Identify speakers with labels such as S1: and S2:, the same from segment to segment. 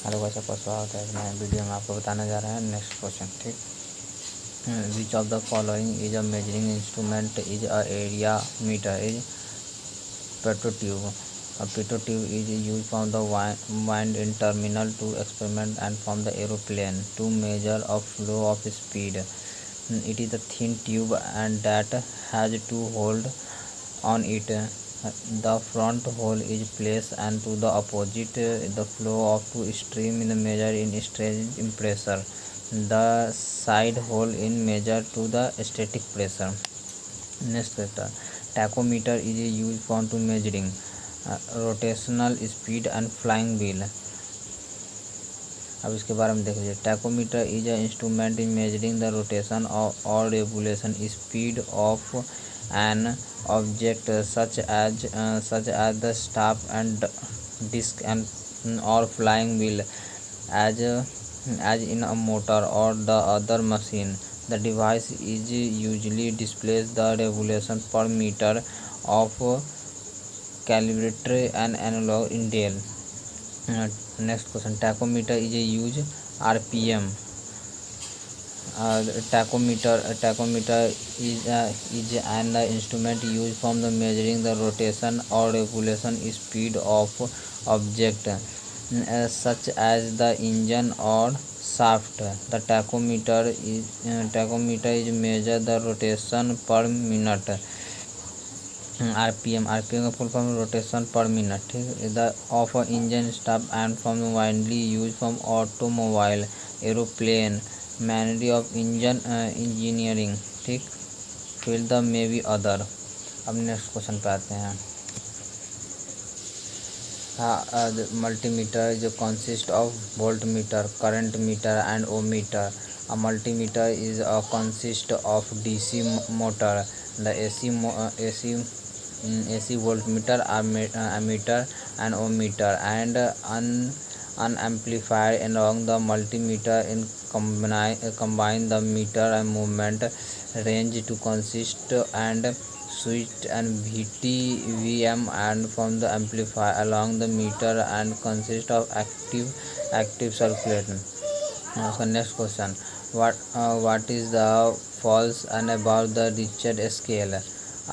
S1: Hello भाई सबका स्वागत है। नए वीडियो में आपको बताने जा रहे हैं नेक्स्ट क्वेश्चन। ठीक, which of the following is a measuring instrument is a area meter is petrol tube. A petrol tube is used from the wind in terminal to experiment and from the aeroplane to measure a flow of speed. It is a thin tube and that has two holes on it. The front hole is placed and to the opposite the flow of two stream in measure in strain in pressure. The side hole in measure to the static pressure. Next question. Tachometer is used for to measuring rotational speed and flying wheel. अब इसके बारे में देख लीजिए. Tachometer is a instrument in measuring the rotation और regulation speed of an object such as the staff and disc and और flying wheel as in a motor or the other machine. The device is usually displays the regulation per meter of calibratory and analog in Dell. Next question. Tachometer is a use RPM. Tachometer is an instrument used for the measuring the rotation or regulation speed of object such as the engine or shaft. The tachometer is measure the rotation per minute. RPM का full form rotation per minute. ठीक, the of engine staff and from widely use from automobile aeroplane machinery of engineering. ठीक, field the may be other. अब next question पे आते हैं. Multimeter is consist of voltmeter, current meter and ohmmeter. A multimeter is consist of DC motor. The AC voltmeter, ammeter and ohmmeter and an amplifier along the multimeter in combine the meter and movement range to consist and switch and VTVM and from the amplifier along the meter and consist of active circulation. Next question. What is the false and about the Richter scale?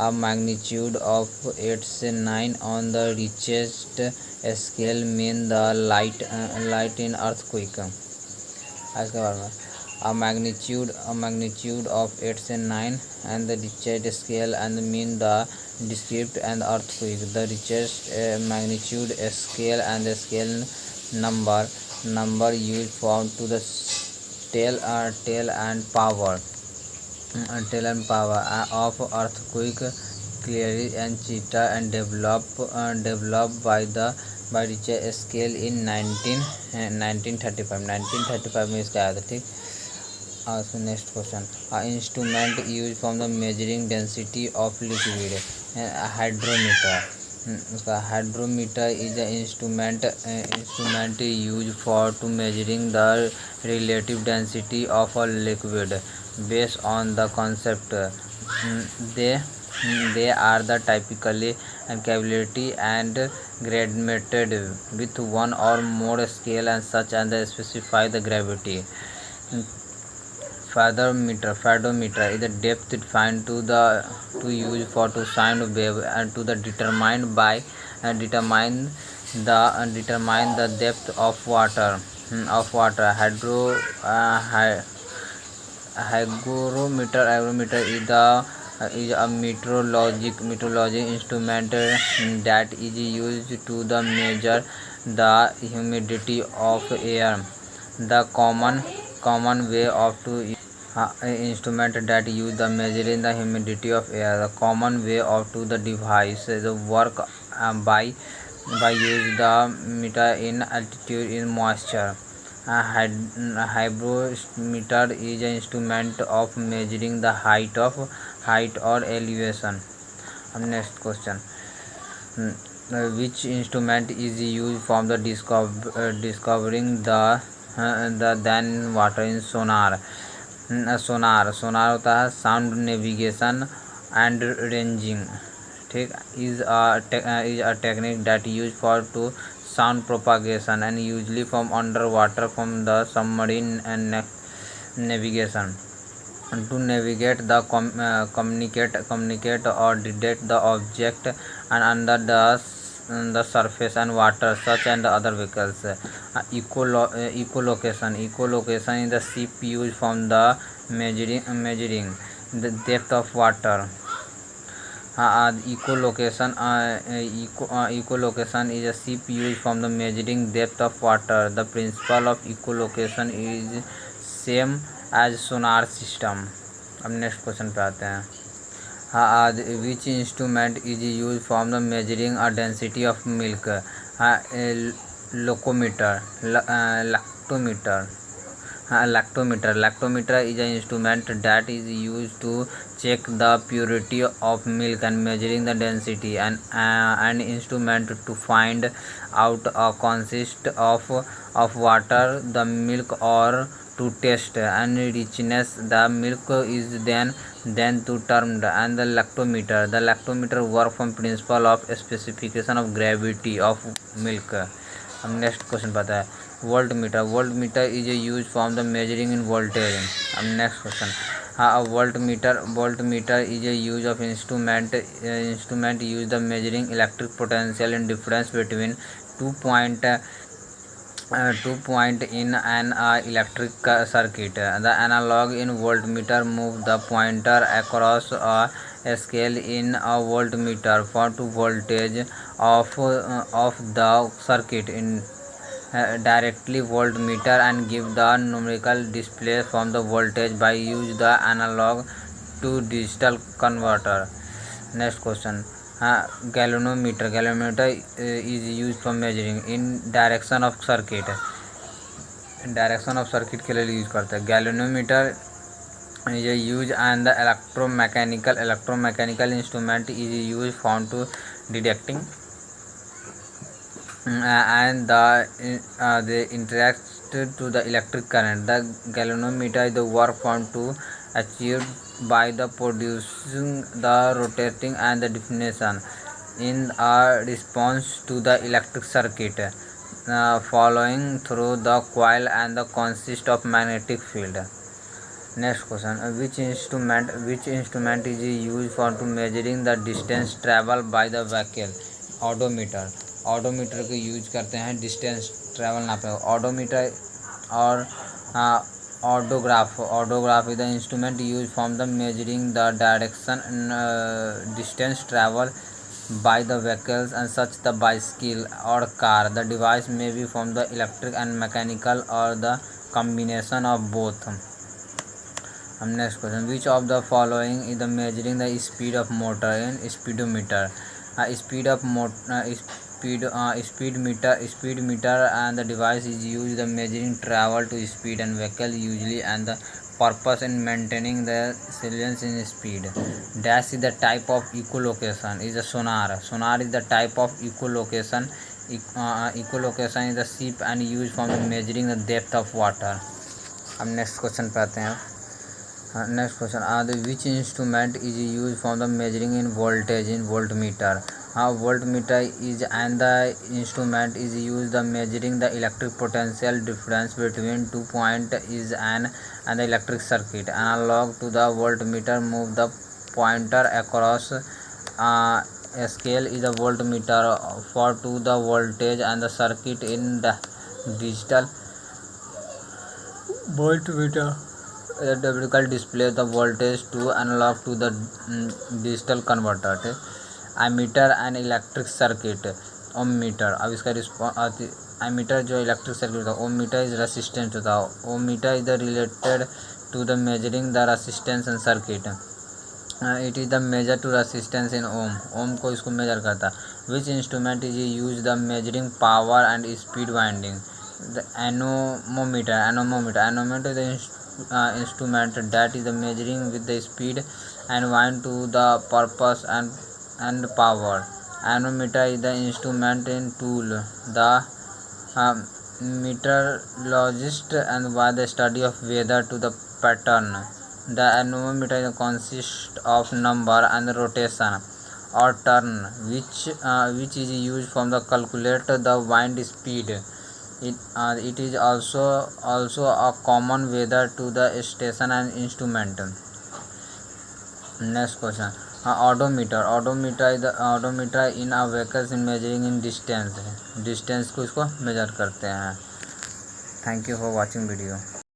S1: A magnitude of 8 to 9 on the richest scale mean the light in earthquake. इसके बारे में a magnitude of 8 to 9 and the Richter scale and mean the descript and earthquake. The richest magnitude scale and the scale number used for to the tell and power of earthquake clearly and cheetah and developed by Richter scale in 1935 में इसका आया था. ठीक, next question. Instrument use from the measuring density of liquid. Hydrometer. उसका hydrometer is a instrument use for to measuring the relative density of a liquid based on the concept they are the typically capability and graduated with one or more scale and such and they specify the gravity. Fathometer is the depth defined to use for to sound wave and to the determine the depth of water. Hygrometer is a meteorologic instrument that is used to the measure the humidity of air. The common way of to instrument that use the measuring the humidity of air. The common way of to the device the work by use the meter in altitude in moisture. Hygrometer is an instrument of measuring the height or elevation. Next question. Which instrument is used for the discovering the then water in sonar. सोनार होता है sound navigation and ranging. ठीक, is a technique that used for to sound propagation and usually from underwater from the submarine and navigation. And to navigate the communicate or detect the object and under the surface and water such and other vehicles. Echolocation is the ship used from the measuring the depth of water. Echolocation is a ship used from the measuring depth of water. The principle of echolocation is same as sonar system. अब next question पे आते हैं. Which instrument is used for the measuring a density of milk? Locometer, lactometer. Lactometer is an instrument that is used to check the purity of milk and measuring the density, and an instrument to find out a consist of water the milk or to test and richness the milk is then to termed and the lactometer. The lactometer work from principle of specification of gravity of milk. हम next question पता है. Voltmeter is used from the measuring in voltage. अब next question. Voltmeter is a use of instrument used the measuring electric potential and difference between 2 point in an electric circuit. The analog in voltmeter move the pointer across a scale in a voltmeter for to voltage of the circuit in directly voltmeter and give the numerical display from the voltage by use the analog to digital converter. Next question. Galvanometer is used for measuring in direction of circuit. के लिए use करते हैं. Galvanometer is used and the electromechanical instrument is used for to detecting and the interact to the electric current. The galvanometer is the work found to achieved by the producing the rotating and the definition in a response to the electric circuit following through the coil and the consist of magnetic field. Next question. Which instrument is used for to measuring the distance travel by the vehicle? Odometer को use करते हैं distance travel नापने. Odometer और odograph is the instrument use from the measuring the direction distance travel by the vehicles and such the bicycle or car. The device may be from the electric and mechanical or the combination of both. Next question. Which of the following is the measuring the speed of motor in speedometer? Speed meter and the device is used the measuring travel to speed and vehicle usually and the purpose in maintaining the silence in speed. Dash is the type of echolocation is a sonar. Sonar is the type of echolocation. Echolocation is the ship and used for measuring the depth of water. अब next question पे आते हैं. Next question. which instrument is used for the measuring in voltage in voltmeter? Voltmeter is and the instrument is used the measuring the electric potential difference between 2 point is an and the electric circuit. Analog to the voltmeter move the pointer across a scale is a voltmeter for to the voltage and the circuit in the digital voltmeter. The typical display the voltage to analog to the digital converter. Ammeter and electric circuit. Ohm meter. अब इसका ammeter जो electric circuit होता है. Ohm meter is resistance होता है. Ohm meter is the related to the measuring the resistance and circuit. It is the measure to resistance in ohm को इसको measure करता है. Which instrument is use the measuring power and speed winding? The anemometer is the instrument that is the measuring with the speed and wind to the purpose and power. Anemometer is the instrument in tool. The meteorologist and by the study of weather to the pattern. The anemometer consists of number and rotation or turn, which is used from the calculate the wind speed. It is also a common weather to the station and instrument. Next question. Odometer in a vehicles in measuring in distance. Distance को इसको measure करते हैं. Thank you for watching video.